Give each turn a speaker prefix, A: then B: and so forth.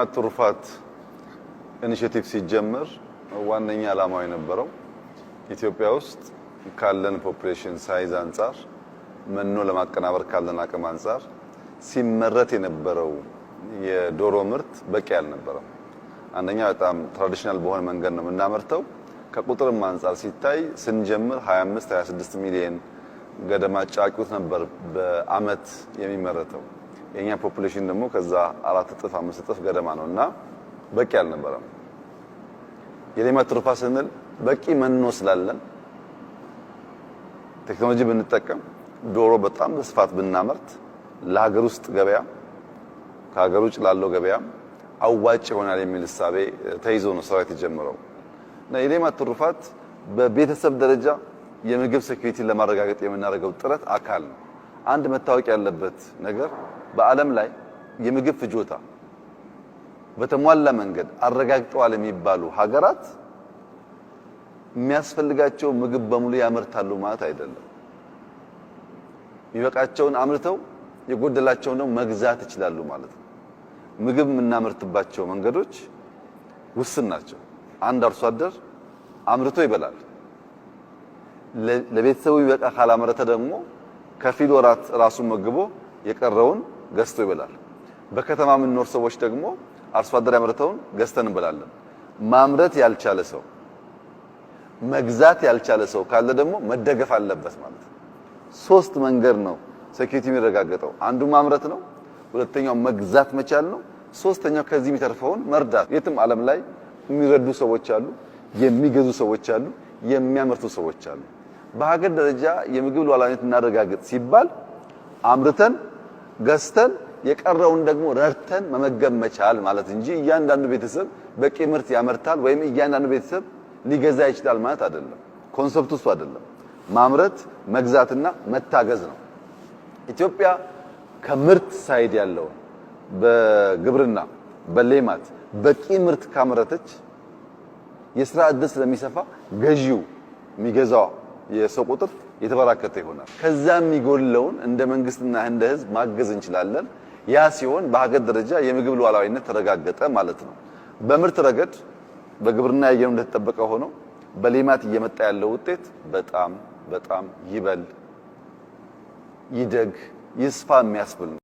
A: የሌማት ትሩፋት ኢኒሼቲቭ ሲጀመር ዋነኛ ዓላማው የነበረው ኢትዮጵያ ውስጥ ካለን ፖፑሌሽን ሳይዝ አንፃር መኖ ለማቀናበር ካለን አቅም አንፃር ሲመረት የነበረው የዶሮ ምርት በቂ አልነበረም። አንደኛ በጣም ትራዲሽናል በሆነ መንገድ ነው የምናመርተው። ከቁጥርም አንፃር ሲታይ ስንጀምር 25 26 ሚሊዮን ገደማ ጫጩት ነበር በአመት የሚመረተው። የኛ ፖፑሌሽን ደግሞ ከዛ 4 እጥፍ 5 እጥፍ ገደማ ነውና በቂ አልነበረም። የሌማት ትሩፋት ስንል በቂ መኖ ስላለን ቴክኖሎጂ ብንጠቀም ዶሮ በጣም በስፋት ብናመርት ለሀገር ውስጥ ገበያ ከሀገር ውጭ ላለው ገበያ አዋጭ ይሆናል የሚል እሳቤ ተይዞ ነው ስራው የተጀመረው። እና የሌማት ትሩፋት በቤተሰብ ደረጃ የምግብ ሴኩሪቲ ለማረጋገጥ የምናደርገው ጥረት አካል ነው። አንድ መታወቅ ያለበት ነገር በዓለም ላይ የምግብ ፍጆታ በተሟላ መንገድ አረጋግጠዋል የሚባሉ ሀገራት የሚያስፈልጋቸው ምግብ በሙሉ ያመርታሉ ማለት አይደለም። የሚበቃቸውን አምርተው የጎደላቸውን ነው መግዛት ይችላሉ ማለት ነው። ምግብ የምናመርትባቸው መንገዶች ውስን ናቸው። አንድ አርሶ አደር አምርቶ ይበላል። ለቤተሰቡ ይበቃ ካላመረተ ደግሞ ከፊል ወራት ራሱን መግቦ የቀረውን ገዝቶ ይበላል። በከተማ የምንኖር ሰዎች ደግሞ አርሶ አደር ያመረተውን ገዝተን እንበላለን። ማምረት ያልቻለ ሰው መግዛት ያልቻለ ሰው ካለ ደግሞ መደገፍ አለበት ማለት ነው። ሶስት መንገድ ነው ሴኩሪቲ የሚረጋገጠው። አንዱ ማምረት ነው፣ ሁለተኛው መግዛት መቻል ነው፣ ሶስተኛው ከዚህ የሚተርፈውን መርዳት። የትም ዓለም ላይ የሚረዱ ሰዎች አሉ፣ የሚገዙ ሰዎች አሉ፣ የሚያመርቱ ሰዎች አሉ። በሀገር ደረጃ የምግብ ሉዓላዊነት እናረጋግጥ ሲባል አምርተን ገዝተን የቀረውን ደግሞ ረድተን መመገብ መቻል ማለት እንጂ እያንዳንዱ ቤተሰብ በቂ ምርት ያመርታል ወይም እያንዳንዱ ቤተሰብ ሊገዛ ይችላል ማለት አይደለም። ኮንሰፕቱ እሱ አይደለም። ማምረት መግዛትና መታገዝ ነው። ኢትዮጵያ ከምርት ሳይድ ያለው በግብርና በሌማት በቂ ምርት ካመረተች የሥራ ዕድል ስለሚሰፋ ገዢው የሚገዛው የሰው ቁጥር የተበራከተ ይሆናል። ከዛ የሚጎለውን እንደ መንግስትና እንደ ህዝብ ማገዝ እንችላለን። ያ ሲሆን በሀገር ደረጃ የምግብ ሉዓላዊነት ተረጋገጠ ማለት ነው። በምርት ረገድ በግብርና ያየነው እንደተጠበቀ ሆኖ በሌማት እየመጣ ያለው ውጤት በጣም ይበል ይደግ ይስፋ የሚያስብል ነው።